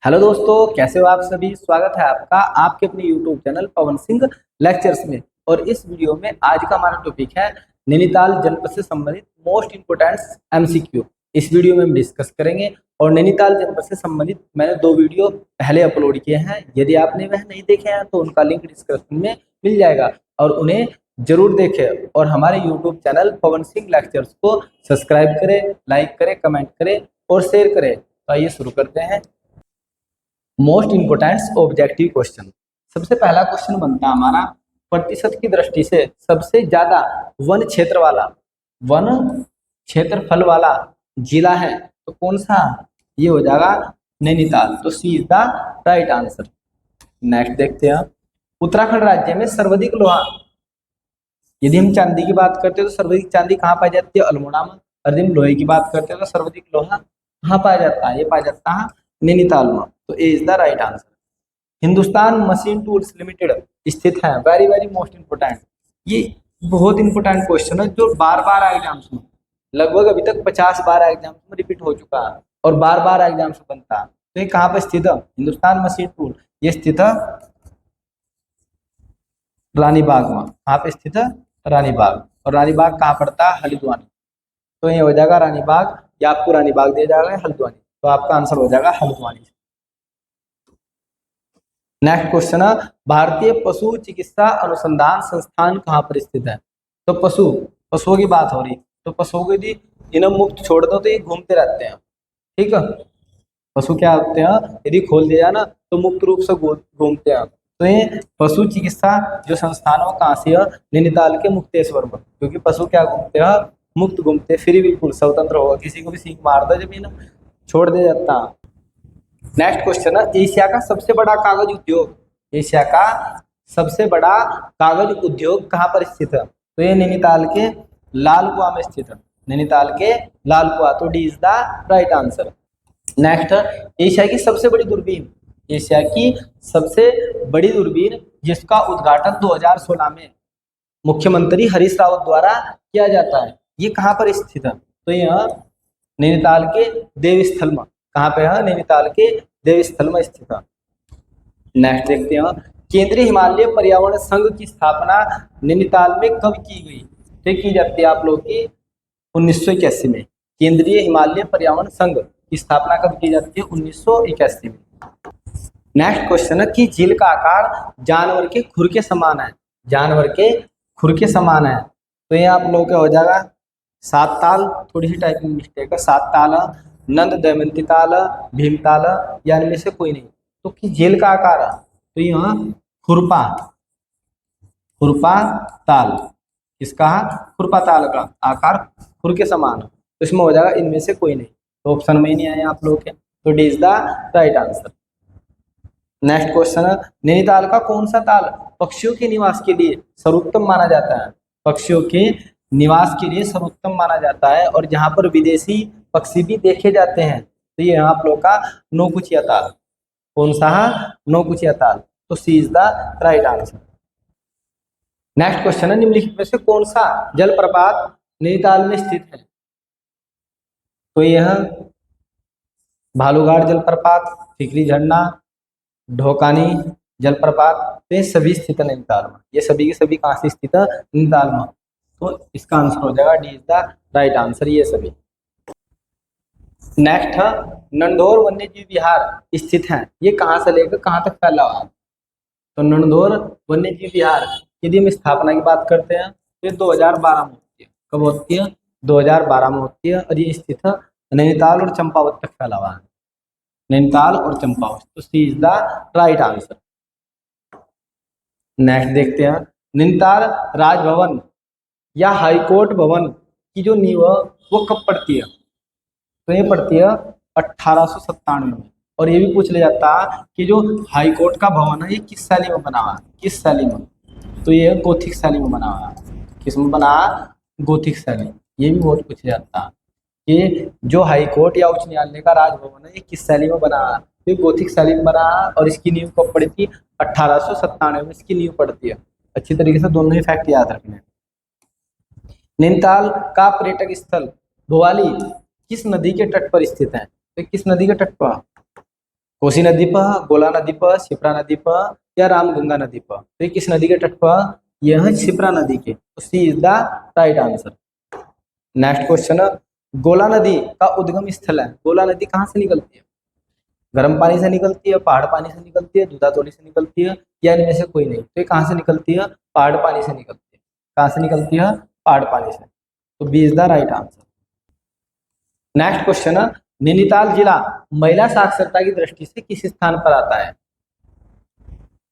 Hello दोस्तों, कैसे हो आप सभी। स्वागत है आपका आपके अपने YouTube channel Pawan Singh lectures में। और इस वीडियो में आज का हमारा टॉपिक है नैनीताल जनपद से संबंधित मोस्ट इंपोर्टेंट एमसीक्यू। इस वीडियो में हम डिस्कस करेंगे। और नैनीताल जनपद से संबंधित मैंने 2 वीडियो पहले अपलोड किए हैं। यदि आपने वह नहीं देखे हैं तो उनका लिंक डिस्क्रिप्शन में मिल जाएगा और उन्हें जरूर देखें। और हमारे YouTube channel Pawan Singh lectures को सब्सक्राइब करें, लाइक करें, कमेंट करें और शेयर करें। तो आइए शुरू करते हैं। Most important objective question. सबसे पहला क्वेश्चन बनता है हमारा, प्रतिशत की दृष्टि से सबसे ज्यादा वन क्षेत्रफल वाला जिला है तो कौन सा। ये हो जाएगा नैनीताल। तो C is the right answer. Next देखते हैं, उत्तराखंड राज्य में सर्वाधिक लोहा। यदि हम चांदी की बात करते हैं तो सर्वाधिक चांदी कहाँ पाई जाती है, अल्मोड़ा में। यदि हम लोहे की बात करते हैं तो सर्वाधिक लोहा कहाँ पाया जाता है, ये पाया जाता है नैनीताल में। तो A is the right answer. Hindustan machine tools limited स्थित है, वेरी वेरी मोस्ट इंपोर्टेंट। ये बहुत इंपोर्टेंट क्वेश्चन है जो बार बार एग्जाम्स में, लगभग अभी तक 50 बार एग्जाम्स में रिपीट हो चुका है और बार बार एग्जाम्स में बनता है। तो ये कहाँ पर स्थित है, हिंदुस्तान मशीन टूल, ये स्थित है रानीबाग में। कहाँ पे स्थित है, रानीबाग। और रानीबाग कहाँ पड़ता है, हल्द्वानी। तो ये हो जाएगा रानीबाग, या आपको रानीबाग दिया जाएगा हल्द्वानी। तो आपका आंसर हो जाएगा हल्द्वानी। नेक्स्ट क्वेश्चन है, भारतीय पशु चिकित्सा अनुसंधान संस्थान कहाँ पर स्थित है। तो पशुओं की बात हो रही, तो पशुओं को यदि इन्हें मुक्त छोड़ दो तो ये घूमते रहते हैं। ठीक है, पशु क्या होते हैं, यदि खोल दिया ना तो मुक्त रूप से घूमते हैं। तो ये पशु चिकित्सा जो संस्थान है वो कहाँ से है, नैनीताल के मुक्तेश्वर में। क्योंकि पशु क्या घूमते हैं, मुक्त घूमते, फ्री, बिल्कुल स्वतंत्र होगा। किसी को भी सीख मार दो जब इन्हें छोड़ दिया जाता है। नेक्स्ट क्वेश्चन है, एशिया का सबसे बड़ा कागज उद्योग, एशिया का सबसे बड़ा कागज उद्योग कहाँ पर स्थित है। तो ये नैनीताल के लाल कुआं में स्थित है, नैनीताल के लाल कुआं। तो D is the right answer. Next, Asia की सबसे बड़ी दूरबीन, एशिया की सबसे बड़ी दूरबीन जिसका उद्घाटन 2016 में मुख्यमंत्री हरीश रावत द्वारा किया जाता है, ये कहाँ पर स्थित है। तो यह नैनीताल के देवस्थल में। कहाँ पे है, नैनीताल के देवस्थल में स्थित है। नेक्स्ट देखते हैं, केंद्रीय हिमालय पर्यावरण संघ की स्थापना नैनीताल में कब की गई। तो की जाती है आप लोग की 1981 में। केंद्रीय हिमालय पर्यावरण संघ की स्थापना कब की जाती है, 1981 में। नेक्स्ट क्वेश्चन है कि झील का आकार जानवर के खुर के समान है, जानवर के खुर के समान है। तो ये आप लोगों का हो जाएगा 7 ताल, थोड़ी सी टाइपिंग मिस्टेक है। 7 ताल, नंद दमयंती ताल, भीमताल, या इनमें से कोई नहीं। तो कि झील का आकार है तो यहाँ खुरपा खुरपा ताल, इसका खुरपा ताल का आकार खुर के समान है। तो इसमें हो जाएगा इनमें से कोई नहीं। तो ऑप्शन में ही नहीं आए आप लोग के। तो D is the right answer. Next question है, नैनीताल का कौन सा ताल पक्षियों के निवास के लिए सर्वोत्तम माना जाता है। पक्षियों के निवास के लिए सर्वोत्तम माना जाता है और जहां पर विदेशी पक्षी भी देखे जाते हैं। तो ये आप लोग का नौकुचिया ताल। कौन सा है, नौकुचिया ताल। तो C is the right answer. Next question है, निम्नलिखित में से कौन सा जलप्रपात नैनीताल में स्थित है। तो यह भालूघाट जलप्रपात, फिकरी झरना, ढोकानी जलप्रपात, तो ये सभी स्थित है नैनीताल में। ये सभी के सभी कहाँ से स्थित है, नैनीताल में। तो इसका आंसर हो जाएगा D is the right answer, ये सभी। नेक्स्ट है, नंदौर वन्यजीव विहार स्थित है, ये कहाँ से लेकर कहाँ तक फैला हुआ है। तो नंदौर वन्यजीव विहार यदि हम स्थापना की बात करते हैं तो 2012 में होती है। कब होती है, 2012 में होती है। और ये स्थित है नैनीताल और चंपावत तक फैला हुआ है, नैनीताल और चंपावत। तो C is the right answer. Next देखते हैं, नैनीताल राजभवन या हाईकोर्ट भवन की जो नींव है वो कब पड़ती है। तो ये पड़ती है 1897 में। और ये भी पूछ लिया जाता है कि जो हाईकोर्ट का भवन है ये किस शैली में बना हुआ है, किस शैली में। तो ये गोथिक शैली में बना हुआ है। किस में बना है, गोथिक शैली। ये भी बहुत पूछा जाता है कि जो हाईकोर्ट या उच्च न्यायालय का राजभवन है ये किस शैली में बना है। तो ये गोथिक शैली में बना है और इसकी नींव कब पड़ी थी, 1897 में इसकी नींव पड़ती है। अच्छी तरीके से दोनों ही फैक्ट याद रखने। नैनीताल का पर्यटक स्थल भोवाली किस नदी के तट पर स्थित है। तो किस नदी के तट पर, कोसी नदी पर, गोला नदी पर, शिप्रा नदी पर या रामगंगा नदी पर? तो ये किस नदी के तट पर? यह है शिप्रा नदी के। तो C is the right answer. Next question, Gola नदी का उद्गम स्थल है। गोला नदी कहाँ से निकलती है? गर्म पानी से निकलती है, पहाड़ पानी से निकलती है, दूधातोड़ी से निकलती है, या इनमें से कोई नहीं? तो ये कहाँ से निकलती है? पहाड़ पानी से निकलती है। कहाँ से निकलती है? पहाड़ पानी से। तो B is the right answer. Next question, Nainital जिला महिला साक्षरता की दृष्टि से किस स्थान पर आता है?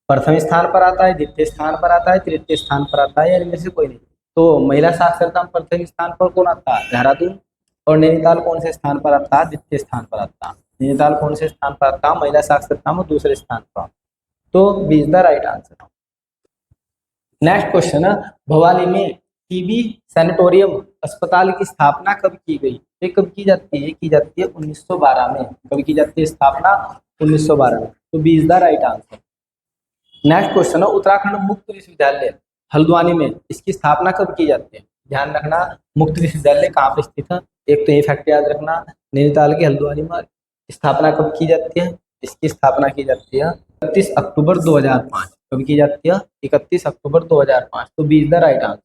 प्रथम स्थान पर आता है, द्वितीय स्थान पर आता है, तृतीय स्थान पर आता है, या इनमें से कोई नहीं? तो महिला साक्षरता में प्रथम स्थान पर कौन आता है? देहरादून। और नैनीताल कौन से स्थान पर आता है? द्वितीय स्थान पर आता है। नैनीताल कौन से स्थान पर आता है? महिला साक्षरता में दूसरे स्थान पर। तो B is the right answer. Next question, Bhowali में टीबी सैनिटोरियम अस्पताल की स्थापना कब की गई? ये कब की जाती है? ये की जाती है 1912 में। कब की जाती है स्थापना? 1912 में। तो B is the right answer. Next question है, उत्तराखंड मुक्त विश्वविद्यालय हल्द्वानी में इसकी स्थापना कब की जाती है? ध्यान रखना, मुक्त विश्वविद्यालय कहाँ पर स्थित है? एक तो ये फैक्ट याद रखना, नैनीताल के हल्द्वानी में स्थापना कब की जाती है? इसकी स्थापना की जाती है 31 अक्टूबर 2005। कब की जाती है? 31 अक्टूबर 2005। तो B is the right answer.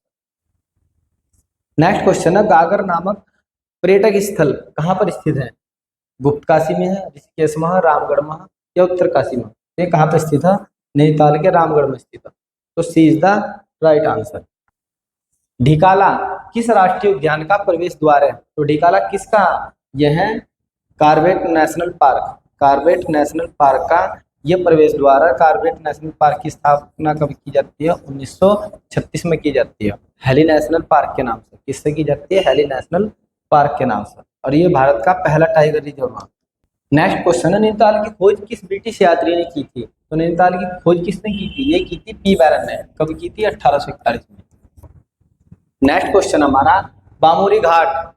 Next question है, गागर नामक पर्यटक स्थल कहाँ पर स्थित है? गुप्त काशी में है, ऋषिकेश में है, रामगढ़ में है, या उत्तर काशी में? ये कहाँ पर स्थित है? नैनीताल के रामगढ़ में स्थित है। तो C is the right answer. Dhikala किस राष्ट्रीय उद्यान का प्रवेश द्वार है? तो ढिकाला किसका? यह है Corbett national park. Corbett national park का यह प्रवेश द्वार है। कॉर्बेट नेशनल पार्क की स्थापना कब की जाती है? 1936 में की जाती है, हेली नेशनल पार्क के नाम से। किससे की जाती है? हेली नेशनल पार्क के नाम से। और ये भारत का पहला टाइगर रिजर्व है। नेक्स्ट क्वेश्चन है, नैनीताल की खोज किस ब्रिटिश यात्री ने की थी? तो नैनीताल की खोज किसने की थी? ये की थी पी बैरन ने। कब की थी? 1841 में। नेक्स्ट क्वेश्चन हमारा, बामोरी घाट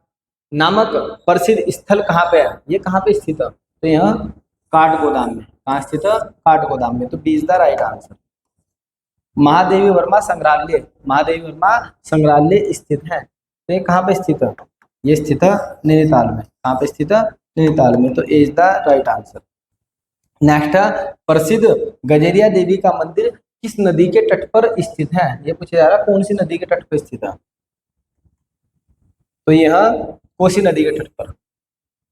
नामक प्रसिद्ध स्थल कहाँ पे है? ये कहाँ पे स्थित है? तो यह काठगोदाम में। कहाँ स्थित है? काठगोदाम में। तो B is the right answer. Mahadevi Verma संग्रहालय, महादेवी वर्मा संग्रहालय स्थित है, तो ये कहाँ पे स्थित है? ये स्थित है नैनीताल में। कहाँ पे स्थित है? नैनीताल में। तो A is the right answer. Next, प्रसिद्ध गजेरिया देवी का मंदिर किस नदी के तट पर स्थित है? ये पूछा जा रहा है कौन सी नदी के तट पर स्थित है? तो यह कोसी नदी के तट पर।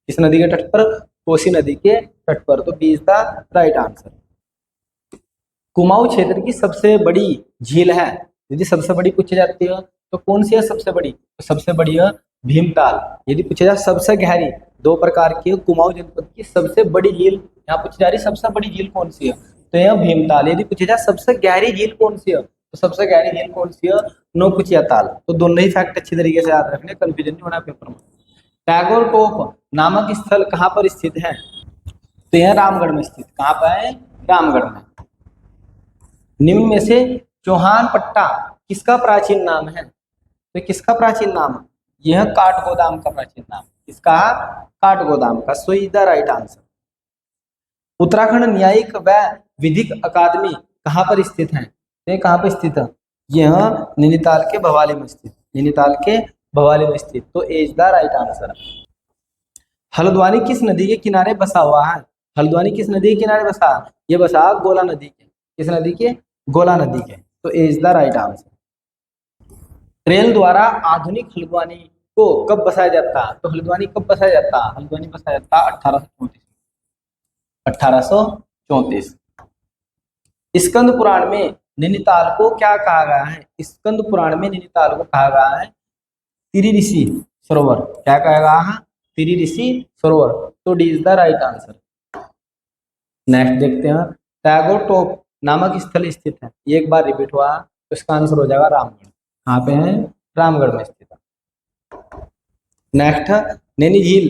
किस नदी के तट पर? कोसी नदी के तट पर। तो B is the right answer. Kumaon क्षेत्र की सबसे बड़ी झील है, यदि सबसे बड़ी पूछी जाती है तो कौन सी है सबसे बड़ी? तो सबसे बड़ी है भीमताल। यदि पूछा जाए सबसे गहरी, दो प्रकार की है कुमाऊं जनपद की सबसे बड़ी झील, यहाँ पूछी जा रही सबसे बड़ी झील कौन सी है? तो यह भीमताल। यदि पूछा जाए सबसे गहरी झील कौन सी है, तो सबसे गहरी झील कौन सी है? नौकुचिया ताल। तो दोनों ही फैक्ट अच्छी तरीके से याद रखने, कंफ्यूजन नहीं होना पेपर में। टैगोर टोप नामक स्थल कहाँ पर स्थित है? तो यह रामगढ़ में स्थित। कहाँ पर है? रामगढ़ में। निम्न में से चौहान पट्टा किसका प्राचीन नाम है? तो किसका प्राचीन नाम है? यह काठगोदाम का प्राचीन नाम। किसका? काठगोदाम का। So is the right answer. Uttarakhand न्यायिक व विधिक अकादमी कहाँ पर स्थित है? ये कहाँ पर स्थित है? यह नैनीताल के भवाली में स्थित। नैनीताल के भवाली में स्थित। तो A is the right answer. Haldwani किस नदी के किनारे बसा हुआ है? हल्द्वानी किस नदी के किनारे बसा? ये बसा गोला नदी के। किस नदी के? गोला नदी के। तो A is the right answer. Train द्वारा आधुनिक हल्द्वानी को कब बसाया जाता? तो हल्द्वानी कब बसाया जाता? हल्द्वानी बसाया जाता 1834। 1834। स्कंद पुराण में नैनीताल को क्या कहा गया है? स्कंद पुराण में नैनीताल को कहा गया है त्रिऋषि सरोवर। क्या कहा गया है? त्रिऋषि सरोवर। तो D is the right answer. Next देखते हैं, टैगोर टोप नामक स्थल स्थित है। ये एक बार रिपीट हुआ तो इसका आंसर हो जाएगा रामगढ़। कहाँ पे है? रामगढ़ में स्थित है। नेक्स्ट, नैनी झील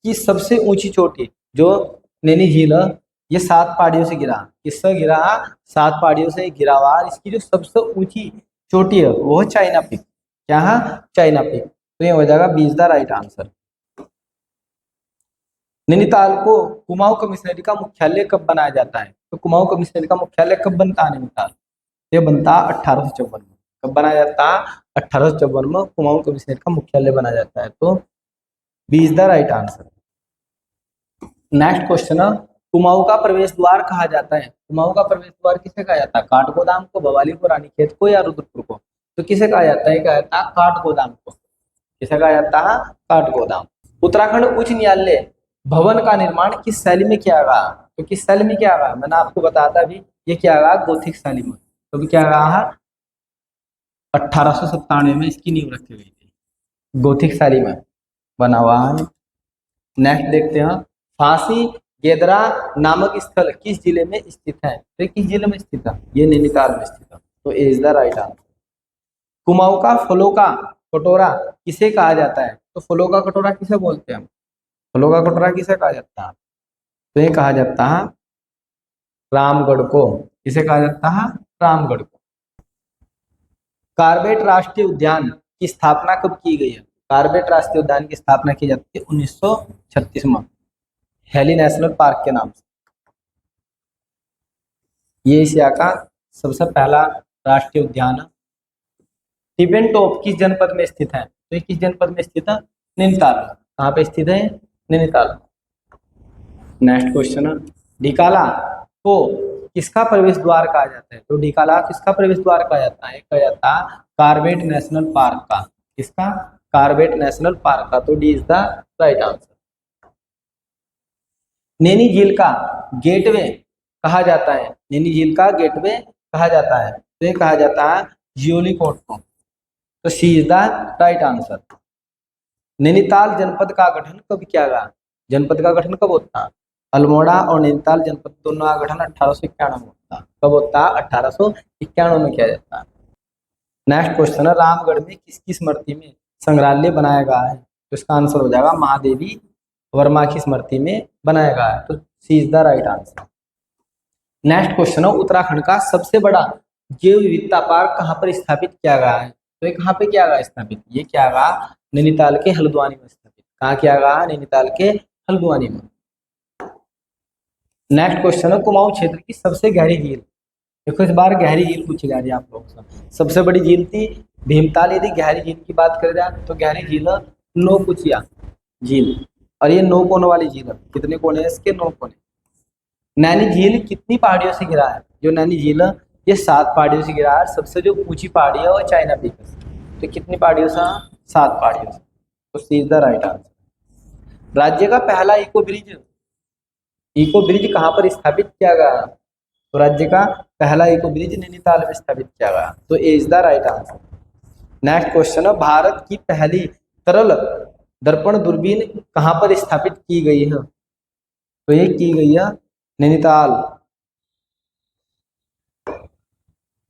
की सबसे ऊंची चोटी, जो नैनी झील है ये 7 पहाड़ियों से घिरा। किससे घिरा? 7 पहाड़ियों से घिरा हुआ। इसकी जो सबसे ऊंची चोटी है वो है चाइना पीक। क्या है? China Peak. तो ये हो जाएगा B is the right answer. Nainital को कुमाऊं कमिश्नरी का मुख्यालय कब बनाया जाता है? तो कुमाऊं कमिश्नरी का मुख्यालय कब बनता है नैनीताल? ये बनता 1854 में। कब बनाया जाता? 1854 में कुमाऊं कमिश्नरी का मुख्यालय बनाया जाता है। तो B is the right answer. Next question है, कुमाऊं का प्रवेश द्वार कहा जाता है? कुमाऊं का प्रवेश द्वार किसे कहा जाता है? काठगोदाम को, भवाली को, रानीखेत को या रुद्रपुर को? तो किसे कहा जाता है? कहा जाता है काठगोदाम को। किसे कहा जाता है? काठगोदाम। उत्तराखंड उच्च न्यायालय भवन का निर्माण किस शैली में किया गया? तो किस शैली में किया गया? मैंने आपको बताया था अभी, ये किया गया गोथिक शैली में। तो क्या गया है? 1897 में इसकी नींव रखी गई थी, गोथिक शैली में बना हुआ है। नेक्स्ट देखते हैं, फांसी गेदरा नामक स्थल किस जिले में स्थित है? तो किस जिले में स्थित है? ये नैनीताल में स्थित है। तो A is the right answer. Kumaon का फलों का कटोरा किसे कहा जाता है? तो फलों का कटोरा किसे बोलते हैं? फलों का कटोरा किसे कहा जाता है? तो ये कहा जाता है रामगढ़ को। किसे कहा जाता है? रामगढ़ को। कार्बेट राष्ट्रीय उद्यान की स्थापना कब की गई है? कार्बेट राष्ट्रीय उद्यान की स्थापना की जाती है 1936 में, हेली नेशनल पार्क के नाम से। ये एशिया का सबसे पहला राष्ट्रीय उद्यान है। टिबेन टॉप किस जनपद में स्थित है? तो ये किस जनपद में स्थित है? नैनीताल। कहाँ पे स्थित है? नैनीताल। नेक्स्ट क्वेश्चन है, ढिकाला को किसका प्रवेश द्वार कहा जाता है? तो ढिकाला किसका प्रवेश द्वार कहा जाता है? कहा जाता है कार्बेट नेशनल पार्क का। किसका? कार्बेट नेशनल पार्क का। तो D is the right answer. Naini झील का गेटवे कहा जाता है? नैनी झील का गेटवे कहा जाता है? तो ये कहा जाता है जियोली कोट को। तो C is the right answer. Nainital जनपद का गठन कब किया गया? जनपद का गठन कब होता है? अल्मोड़ा और नैनीताल जनपद दोनों का गठन 1891 में होता है। कब होता है? 1891 में किया जाता है। नेक्स्ट क्वेश्चन है, रामगढ़ में किसकी स्मृति में संग्रहालय बनाया गया है? तो इसका आंसर हो जाएगा महादेवी वर्मा की स्मृति में बनाया गया है। तो C is the right answer. Next question है, उत्तराखंड का सबसे बड़ा जैव विविधता पार्क कहाँ पर स्थापित किया गया है? तो ये कहाँ पे किया गया स्थापित? ये किया गया नैनीताल के हल्द्वानी में स्थापित। कहाँ किया गया? नैनीताल के हल्द्वानी में। नेक्स्ट क्वेश्चन है, कुमाऊं क्षेत्र की सबसे गहरी झील। देखो इस बार गहरी झील पूछी जा रही है आप लोगों से। सबसे बड़ी झील थी भीमताल। यदि गहरी झील की बात करें जाए तो गहरी झील नौकुचिया झील, और ये 9 कोनों वाली झील है। कितने कोने हैं इसके? 9 कोने। नैनी झील कितनी पहाड़ियों से घिरा है? जो नैनी झील है ये 7 पहाड़ियों से घिरा है। सबसे जो ऊंची पहाड़ी है वो चाइना पीक है। तो कितनी पहाड़ियों से? 7 पहाड़ियों से। तो C is the right answer. राज्य का पहला इको ब्रिज कहाँ पर स्थापित किया गया? तो राज्य का पहला इको ब्रिज नैनीताल में स्थापित किया गया। तो A is the right answer. Next question है, भारत की पहली तरल दर्पण दूरबीन कहाँ पर स्थापित की गई है? तो ये की गई है नैनीताल।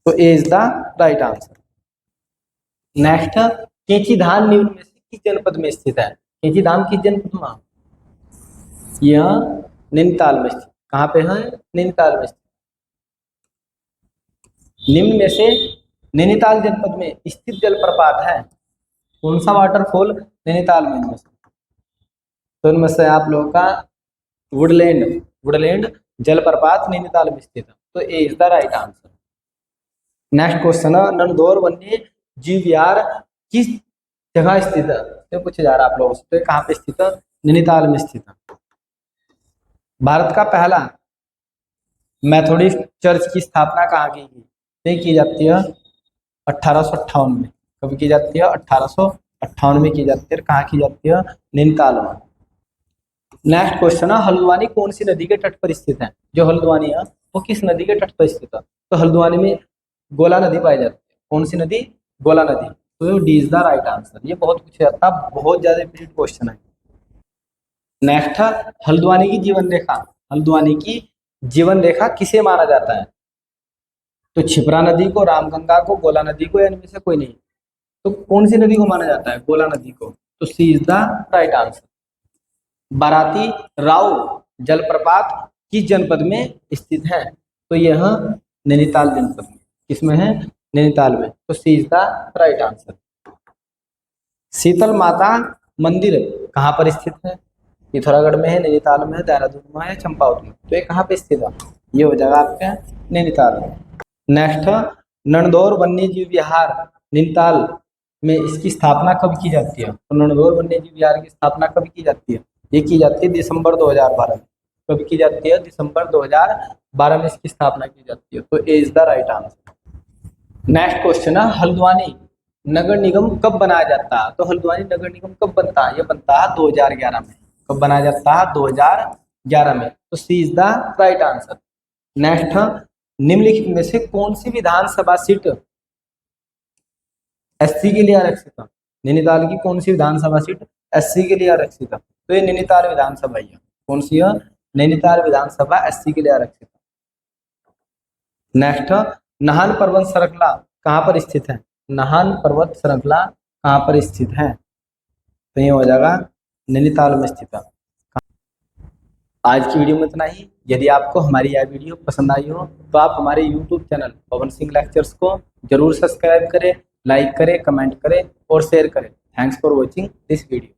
तो A is the right answer. Next, Kainchi Dham निम्न में से किस जनपद में स्थित है? कैंची धाम किस जनपद में? यह नैनीताल में स्थित। कहाँ पे है? नैनीताल में स्थित। निम्न में से नैनीताल जनपद में स्थित जलप्रपात है कौन सा वाटरफॉल नैनीताल में? इनमें से तो इनमें से आप लोगों का वुडलैंड जलप्रपात नैनीताल में स्थित है। तो A is the right answer. Next question है, नंदौर वन्य जीव विहार किस जगह स्थित है? तो पूछा जा रहा है आप लोगों से। तो कहाँ पे स्थित है? नैनीताल में स्थित है। भारत का पहला मेथोडिस्ट चर्च की स्थापना कहाँ की गई? की जाती है 1858 में। कब की जाती है? 1858 में की जाती है। कहाँ की जाती है? नैनीताल में। नेक्स्ट क्वेश्चन है, हल्द्वानी कौन सी नदी के तट पर स्थित है? जो हल्द्वानी है वो किस नदी के तट पर स्थित है? तो हल्द्वानी में गोला नदी पाई जाती है। कौन सी नदी? गोला नदी। तो D is the right answer. ये बहुत पूछा जाता है, बहुत ज्यादा इंपॉर्टेंट क्वेश्चन है। नेक्स्ट है, हल्द्वानी की जीवन रेखा। हल्द्वानी की जीवन रेखा किसे माना जाता है? तो क्षिप्रा नदी को, रामगंगा को, गोला नदी को, या इनमें से कोई नहीं? तो कौन सी नदी को माना जाता है? गोला नदी को। तो C is the right answer. बाराती राव जलप्रपात किस जनपद में स्थित है? तो यह नैनीताल जनपद में। किसमें है? नैनीताल में। तो C is the right answer. शीतल माता मंदिर कहाँ पर स्थित है? पिथौरागढ़ में है, नैनीताल में है, देहरादून में है, चंपावत में? तो ये कहाँ पे स्थित है? ये हो जाएगा आपका नैनीताल में। नेक्स्ट, नंदौर वन्य जीव विहार नैनीताल में इसकी स्थापना कब की जाती है? तो नंदौर वन्य जीव विहार की स्थापना कब की जाती है? ये की जाती है दिसंबर 2012 में। कब की जाती है? दिसंबर 2012 में इसकी स्थापना की जाती है। तो A is the right answer. Next question है, हल्द्वानी नगर निगम कब बनाया जाता है? तो हल्द्वानी नगर निगम कब बनता है? ये बनता है 2011 में। कब बनाया जाता है? 2011 में। तो C is the right answer. Next है, निम्नलिखित में से कौन सी विधानसभा सीट एससी के लिए आरक्षित है? नैनीताल की कौन सी विधानसभा सीट एससी के लिए आरक्षित है? तो ये नैनीताल विधानसभा ही है। कौन सी है? नैनीताल विधानसभा एससी के लिए आरक्षित है। नेक्स्ट, नाहन पर्वत श्रृंखला कहाँ पर स्थित है? नाहन पर्वत श्रृंखला कहाँ पर स्थित है? तो ये हो जाएगा नैनीताल में स्थित है। आज की वीडियो में इतना ही। यदि आपको हमारी यह वीडियो पसंद आई हो तो आप हमारे YouTube channel Pawan Singh lectures को जरूर सब्सक्राइब करें, लाइक करें, कमेंट करें और शेयर करें। Thanks for watching this video.